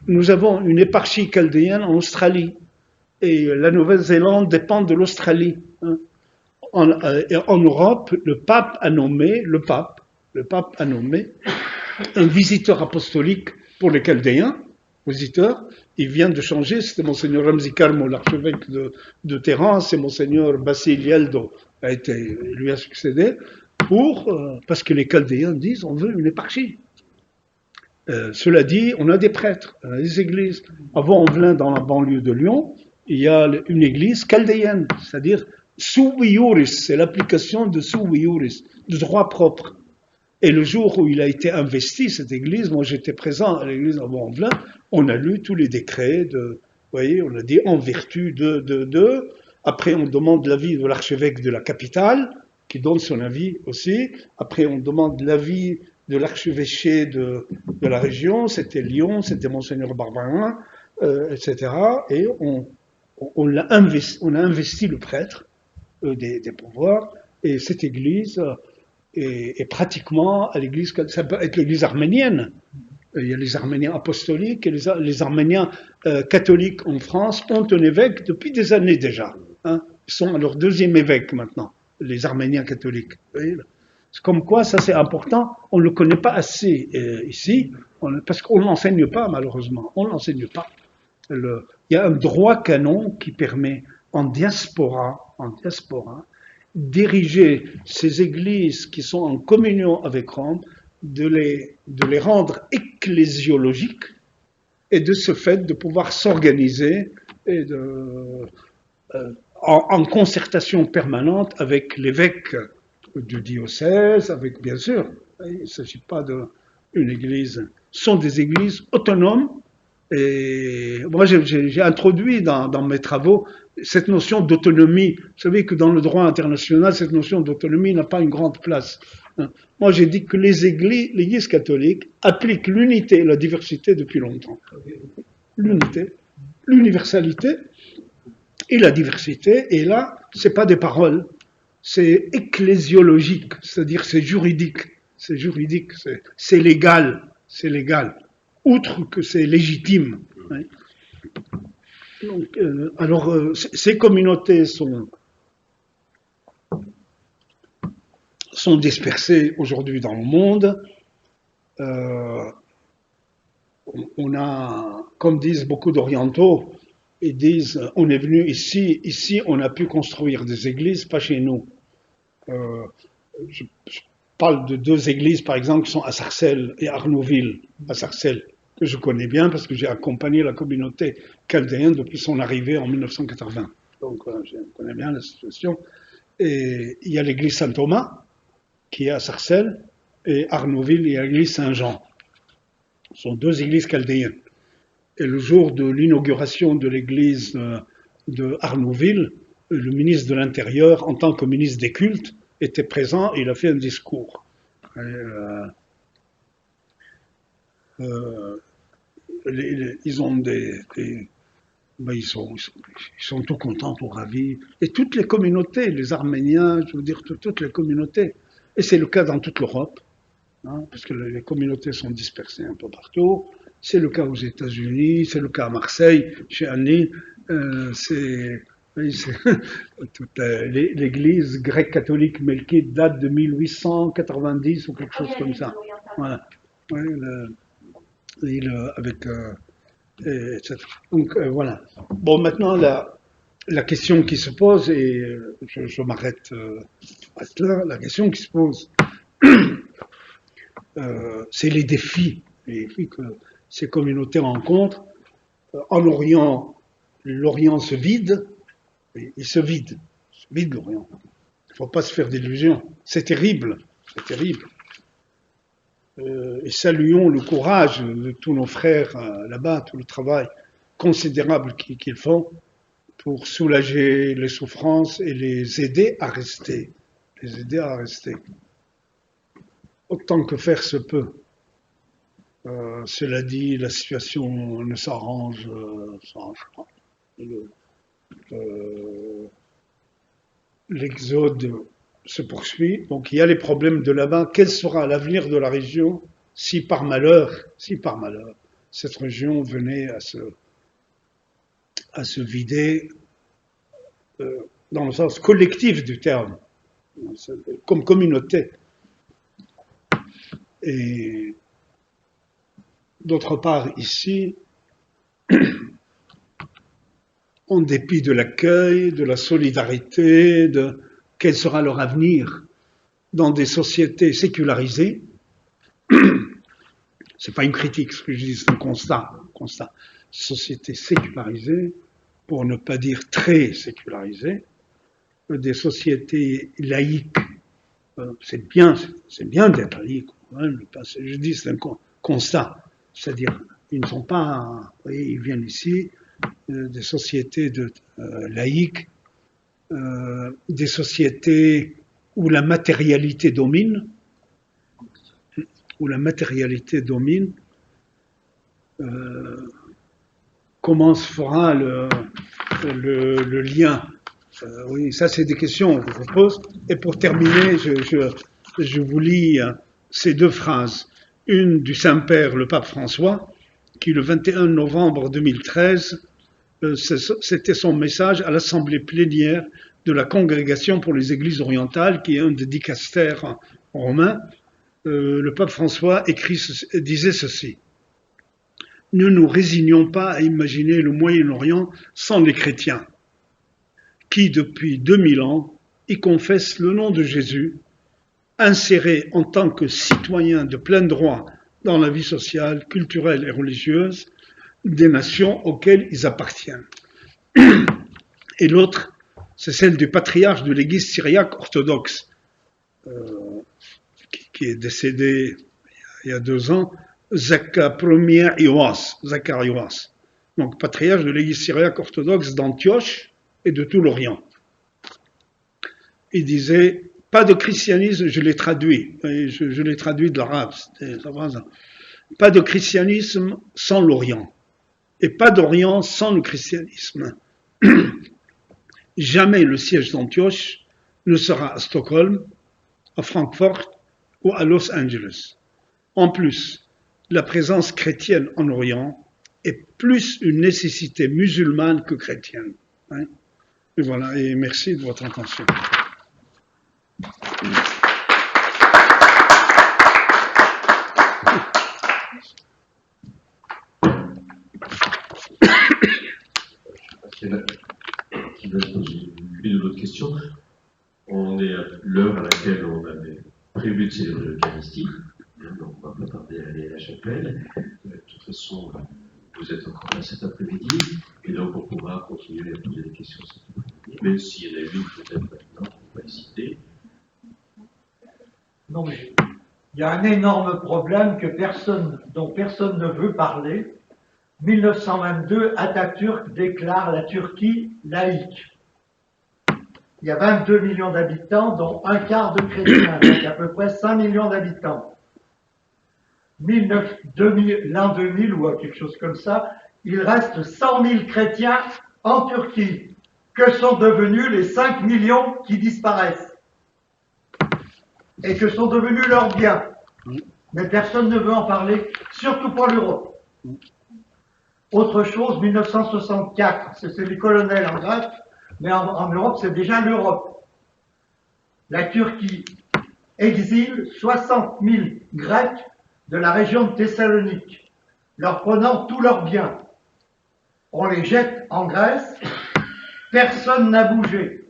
Nous avons une éparchie chaldéenne en Australie. Et la Nouvelle-Zélande dépend de l'Australie. Hein. En Europe, le pape a nommé un visiteur apostolique pour les Chaldéens. Visiteur, il vient de changer, c'était Monseigneur Ramzi Carmo, l'archevêque de Terrance, et Monseigneur Basile Yeldo lui a succédé, parce que les Chaldéens disent on veut une éparchie. Cela dit, on a des prêtres, on a des églises. Avant Envelin, dans la banlieue de Lyon, il y a une église chaldéenne, c'est-à-dire sui iuris, c'est l'application de sui iuris, de droit propre. Et le jour où il a été investi, cette église, moi j'étais présent à l'église avant Envelin, on a lu tous les décrets, vous voyez, on a dit en vertu de. Après on demande l'avis de l'archevêque de la capitale, qui donne son avis aussi. Après on demande l'avis de l'archevêché de la région, c'était Lyon, c'était Monseigneur Barbarin, etc. Et on a investi le prêtre des pouvoirs, et cette église est pratiquement à l'église, ça peut être l'église arménienne. Il y a les Arméniens apostoliques et les Arméniens catholiques en France ont un évêque depuis des années déjà. Hein. Ils sont à leur 2e évêque maintenant, les Arméniens catholiques. C'est comme quoi, ça c'est important, on ne le connaît pas assez ici, parce qu'on ne l'enseigne pas malheureusement, on ne l'enseigne pas. Il y a un droit canon qui permet en diaspora, diriger ces églises qui sont en communion avec Rome, de les rendre ecclésiologiques et de ce fait de pouvoir s'organiser et en concertation permanente avec l'évêque du diocèse, avec bien sûr, il ne s'agit pas d'une église, ce sont des églises autonomes. Et moi, j'ai introduit dans mes travaux cette notion d'autonomie. Vous savez que dans le droit international, cette notion d'autonomie n'a pas une grande place. Moi, j'ai dit que l'Église catholique applique l'unité et la diversité depuis longtemps. L'unité, l'universalité et la diversité. Et là, c'est pas des paroles, c'est ecclésiologique, c'est-à-dire c'est juridique, c'est légal, outre que c'est légitime. Hein. Donc, ces communautés sont dispersées aujourd'hui dans le monde. On a, comme disent beaucoup d'orientaux, ils disent on est venu ici on a pu construire des églises, pas chez nous. Je parle de 2 églises par exemple qui sont à Sarcelles et Arnouville. À Sarcelles, que je connais bien parce que j'ai accompagné la communauté chaldéenne depuis son arrivée en 1980. Donc je connais bien la situation. Et il y a l'église Saint-Thomas qui est à Sarcelles, et Arnouville, il y a l'église Saint-Jean. Ce sont 2 églises chaldéennes. Et le jour de l'inauguration de l'église de Arnouville, le ministre de l'Intérieur, en tant que ministre des cultes, était présent et il a fait un discours. Ils ont ils sont tout contents, tout ravis. Et toutes les communautés, les Arméniens, je veux dire toutes les communautés, et c'est le cas dans toute l'Europe, hein, parce que les communautés sont dispersées un peu partout. C'est le cas aux États-Unis, c'est le cas à Marseille, chez Annie. L'église grecque catholique melkite date de 1890 ou quelque chose comme ça. Voilà. Donc voilà. Bon, maintenant la question qui se pose, et je m'arrête là, la question qui se pose, c'est les défis que ces communautés rencontrent. En Orient, l'Orient se vide, il se vide l'Orient. Il ne faut pas se faire d'illusions. C'est terrible. Et saluons le courage de tous nos frères là-bas, tout le travail considérable qu'ils font pour soulager les souffrances et les aider à rester les aider à rester. Autant que faire se peut. Cela dit, la situation ne s'arrange pas. L'exode se poursuit, donc il y a les problèmes de là-bas. Quel sera l'avenir de la région si par malheur, cette région venait à se vider dans le sens collectif du terme, comme communauté. Et d'autre part, ici, en dépit de l'accueil, de la solidarité, de quel sera leur avenir dans des sociétés sécularisées, c'est pas une critique ce que je dis, c'est un constat. Sociétés sécularisées, pour ne pas dire très sécularisées, des sociétés laïques. C'est bien d'être laïque. Je dis c'est un constat, c'est-à-dire ils ne sont pas, ils viennent ici des sociétés laïques, des sociétés où la matérialité domine, comment se fera le lien? Oui, ça c'est des questions que je pose. Et pour terminer, je vous lis ces deux phrases. Une du Saint-Père, le pape François, qui le 21 novembre 2013, c'était son message à l'assemblée plénière de la Congrégation pour les Églises orientales, qui est un des dicastères romains. Le pape François disait ceci: ne nous résignons pas à imaginer le Moyen-Orient sans les chrétiens, qui depuis 2000 ans y confessent le nom de Jésus, insérés en tant que citoyens de plein droit dans la vie sociale, culturelle et religieuse des nations auxquelles ils appartiennent. Et l'autre, c'est celle du patriarche de l'église syriaque orthodoxe, qui est décédé il y a 2 ans, Zacharias Iwas, donc patriarche de l'église syriaque orthodoxe d'Antioche et de tout l'Orient. Il disait, pas de christianisme, je l'ai traduit de l'arabe, pas de christianisme sans l'Orient, et pas d'Orient sans le christianisme. Jamais le siège d'Antioche ne sera à Stockholm, à Francfort ou à Los Angeles. En plus, la présence chrétienne en Orient est plus une nécessité musulmane que chrétienne. Et voilà, et merci de votre attention.
Une autre question. On est à l'heure à laquelle on avait prévu de célébrer l'Eucharistie, donc on ne va pas tarder à aller à la chapelle. De toute façon, vous êtes encore là cet après-midi, et donc on pourra continuer à poser des questions cet après-midi, même s'il y en a une peut-être maintenant, on va les citer.
Non, mais il y a un énorme problème dont personne ne veut parler. 1922, Atatürk déclare la Turquie laïque. Il y a 22 millions d'habitants, dont un quart de chrétiens, donc à peu près 5 millions d'habitants. L'an 2000 ou quelque chose comme ça, il reste 100 000 chrétiens en Turquie. Que sont devenus les 5 millions qui disparaissent? Et que sont devenus leurs biens? Mais personne ne veut en parler, surtout pour l'Europe. Autre chose, 1964, c'est les colonels en Grèce, mais en Europe, c'est déjà l'Europe. La Turquie exile 60 000 Grecs de la région de Thessalonique, leur prenant tous leurs biens. On les jette en Grèce, personne n'a bougé.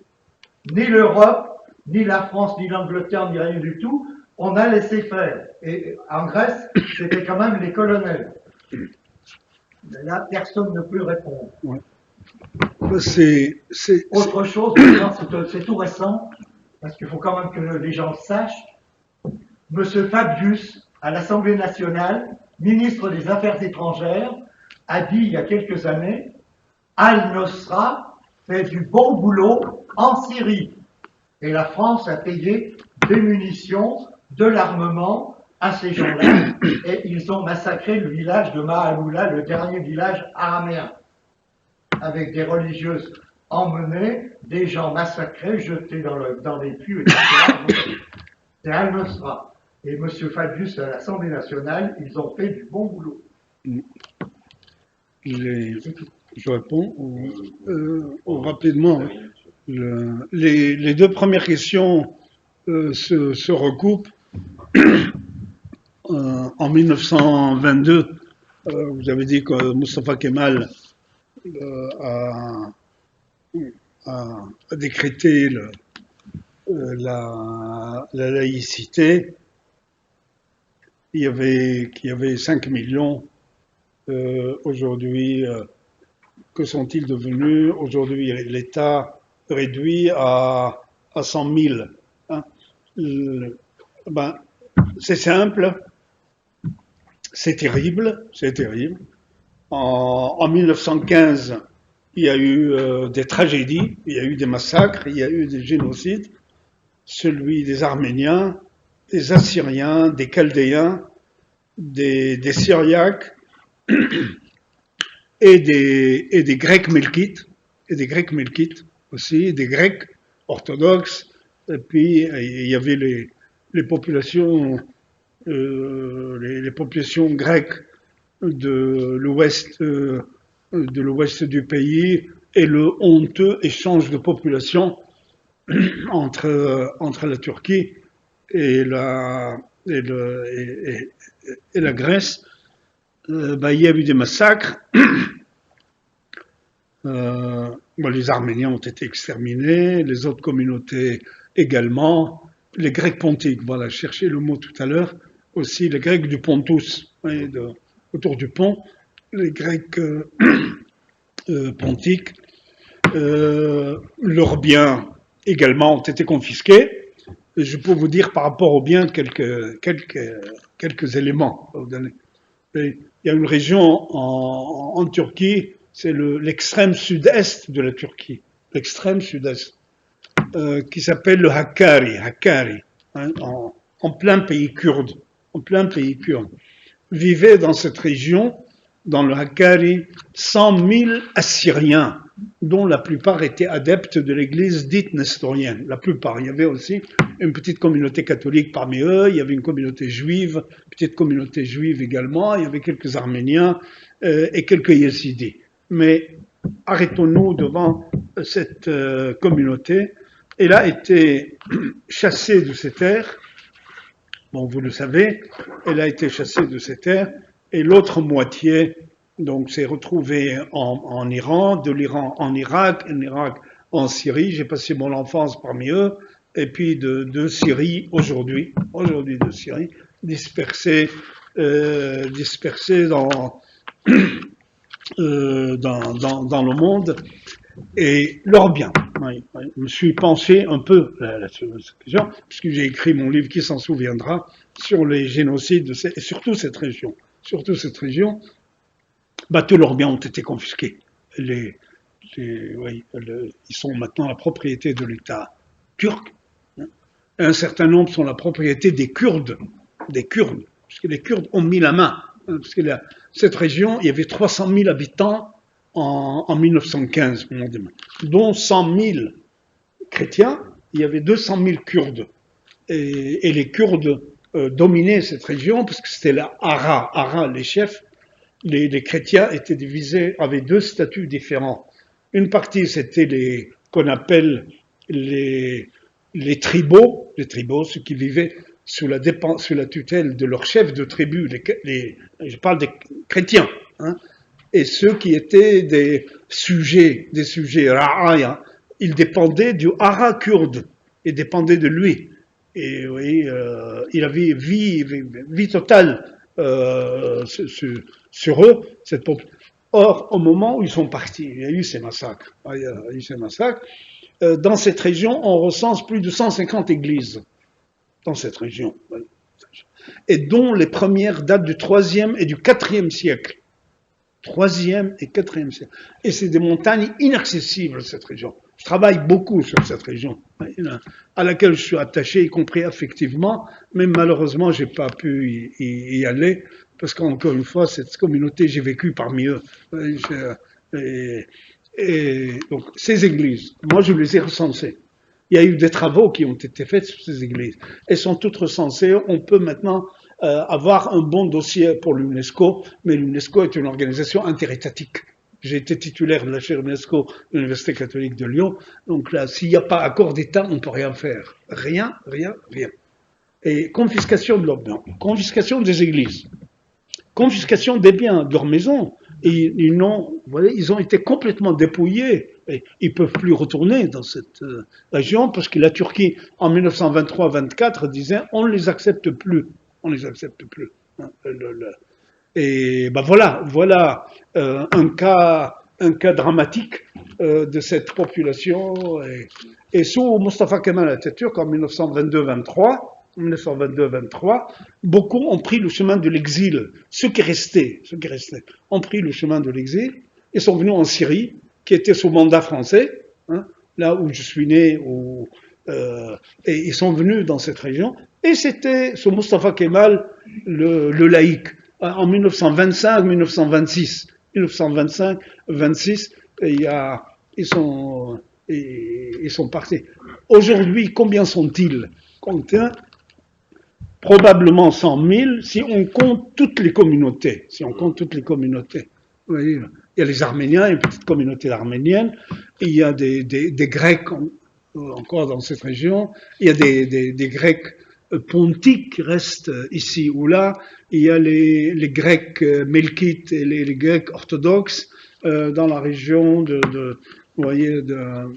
Ni l'Europe, ni la France, ni l'Angleterre, ni rien du tout. On a laissé faire. Et en Grèce, c'était quand même les colonels. Mais là, personne ne peut répondre.
Ouais.
Autre chose, c'est tout récent, parce qu'il faut quand même que les gens le sachent. Monsieur Fabius, à l'Assemblée nationale, ministre des Affaires étrangères, a dit il y a quelques années, Al-Nosra fait du bon boulot en Syrie. Et la France a payé des munitions, de l'armement à ces gens-là, et ils ont massacré le village de Mahaloula, le dernier village araméen, avec des religieuses emmenées, des gens massacrés, jetés dans les puits, etc. C'est Al-Nosra. Et M. Fabius à l'Assemblée nationale, ils ont fait du bon boulot.
Je réponds rapidement. Les deux premières questions se recoupent. En 1922, vous avez dit que Mustafa Kemal a décrété la laïcité. Il y avait 5 millions. Aujourd'hui, que sont-ils devenus? Aujourd'hui, l'État réduit à 100 000. Hein. C'est simple, c'est terrible, c'est terrible. En 1915, il y a eu des tragédies, il y a eu des massacres, il y a eu des génocides, celui des Arméniens, des Assyriens, des Chaldéens, des Syriaques et des Grecs melkites, aussi, des Grecs orthodoxes, et puis il y avait les populations grecques de l'ouest du pays et le honteux échange de population entre la Turquie et la Grèce. Il y a eu des massacres. Les Arméniens ont été exterminés, les autres communautés également. Les Grecs pontiques, voilà, je cherchais le mot tout à l'heure, aussi les Grecs du Pontus, autour du pont, les Grecs pontiques, leurs biens également ont été confisqués. Et je peux vous dire par rapport aux biens quelques éléments. Il y a une région en Turquie, c'est l'extrême sud-est de la Turquie, l'extrême sud-est, qui s'appelle le Hakkari, hein, en plein pays kurde, Vivaient dans cette région, dans le Hakkari, 100 000 Assyriens, dont la plupart étaient adeptes de l'église dite nestorienne. La plupart. Il y avait aussi une petite communauté catholique parmi eux, il y avait une communauté juive, petite communauté juive également, il y avait quelques Arméniens et quelques Yézidis. Mais arrêtons-nous devant cette communauté. Elle a été chassée de ces terres. Bon, vous le savez, elle a été chassée de ces terres, et l'autre moitié, donc, s'est retrouvée en Iran, de l'Iran en Irak en Syrie. J'ai passé mon enfance parmi eux, et puis de Syrie aujourd'hui de Syrie, dispersés dans le monde, et leurs biens. Oui. Je me suis penché un peu là-dessus, puisque j'ai écrit mon livre Qui s'en souviendra sur les génocides, et surtout cette région. Tous leurs biens ont été confisqués. Ils sont maintenant la propriété de l'État turc. Un certain nombre sont la propriété des Kurdes, puisque les Kurdes ont mis la main. Parce que cette région, il y avait 300 000 habitants en 1915, dont 100 000 chrétiens, il y avait 200 000 Kurdes. Et les Kurdes dominaient cette région, parce que c'était la Hara, les chefs. Les chrétiens étaient divisés, avaient deux statuts différents. Une partie, c'était qu'on appelle les tribaux, ceux qui vivaient sous la tutelle de leur chef de tribu, je parle des chrétiens, hein, et ceux qui étaient des sujets ra'aya, ils dépendaient du hara kurde, ils dépendaient de lui. Et oui, il avait vie totale sur eux, cette population. Or, au moment où ils sont partis, il y a eu ces massacres. Dans cette région, on recense plus de 150 églises. Dans cette région. Et dont les premières datent du 3e et du 4e siècle. 3e et 4e siècle. Et c'est des montagnes inaccessibles, cette région. Je travaille beaucoup sur cette région, à laquelle je suis attaché, y compris affectivement, mais malheureusement, j'ai pas pu y aller, parce qu'encore une fois, cette communauté, j'ai vécu parmi eux. Et, et donc, ces églises, moi, je les ai recensées. Il y a eu des travaux qui ont été faits sur ces églises. Elles sont toutes recensées. On peut maintenant avoir un bon dossier pour l'UNESCO, mais l'UNESCO est une organisation interétatique. J'ai été titulaire de la chaire UNESCO de l'Université catholique de Lyon. Donc là, s'il n'y a pas accord d'État, on ne peut rien faire. Rien, rien, rien. Et confiscation de leurs biens, confiscation des églises, confiscation des biens, de leurs maisons. Et ils ont été complètement dépouillés. Et ils ne peuvent plus retourner dans cette région parce que la Turquie, en 1923-24, disait on ne les accepte plus. On ne les accepte plus. Et ben voilà un cas dramatique de cette population. Et sous Mustafa Kemal Atatürk en 1922-23, beaucoup ont pris le chemin de l'exil. Ceux qui restaient ont pris le chemin de l'exil et sont venus en Syrie, qui était sous mandat français, là où je suis né, et ils sont venus dans cette région. Et c'était sous Mustafa Kemal le laïc. En 1925-1926, ils sont partis. Aujourd'hui, combien sont-ils? Probablement 100 000 si on compte toutes les communautés. Vous voyez, il y a les Arméniens, une petite communauté arménienne, il y a des Grecs encore dans cette région, il y a des Grecs pontiques qui restent ici ou là, il y a les Grecs melkites et les Grecs orthodoxes dans la région vous voyez, de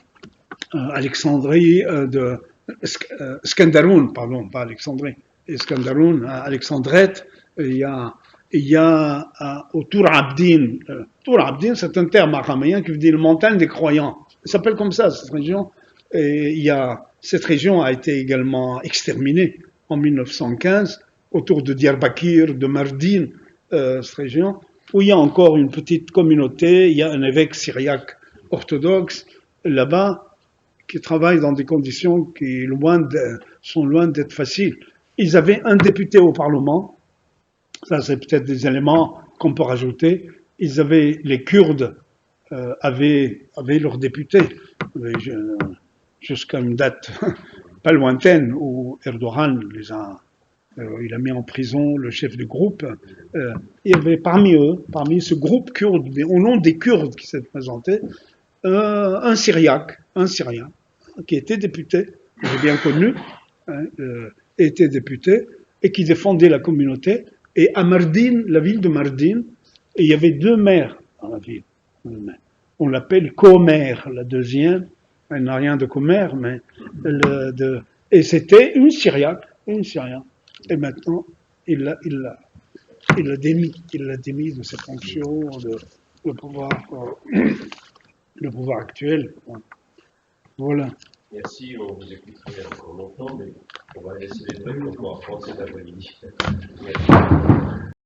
Alexandrie, de Skandaroun, pardon, pas Alexandrie, Skandaroun, Alexandrette, il y a au Tour Abdin. Tour Abdin, c'est un terme araméen qui veut dire montagne des croyants. Ça s'appelle comme ça, cette région. Et cette région a été également exterminée en 1915, autour de Diyarbakir, de Mardin, cette région, où il y a encore une petite communauté, il y a un évêque syriaque orthodoxe là-bas, qui travaillent dans des conditions qui sont loin d'être faciles. Ils avaient un député au Parlement, ça c'est peut-être des éléments qu'on peut rajouter. Les Kurdes avaient leurs députés jusqu'à une date pas lointaine où Erdogan il a mis en prison le chef du groupe. Il y avait parmi ce groupe kurde, au nom des Kurdes qui s'est présenté, un Syrien qui était député, j'ai bien connu, était député et qui défendait la communauté. Et à Mardin, la ville de Mardin, il y avait 2 maires dans la ville. On l'appelle commère, la deuxième. Elle n'a rien de commère, mais et c'était une Syriaque. Et maintenant, il l'a démis de ses fonctions, le pouvoir actuel. Voilà.
Merci, on vous écouterait encore longtemps, mais on va laisser les breaks pour pouvoir prendre cet après-midi.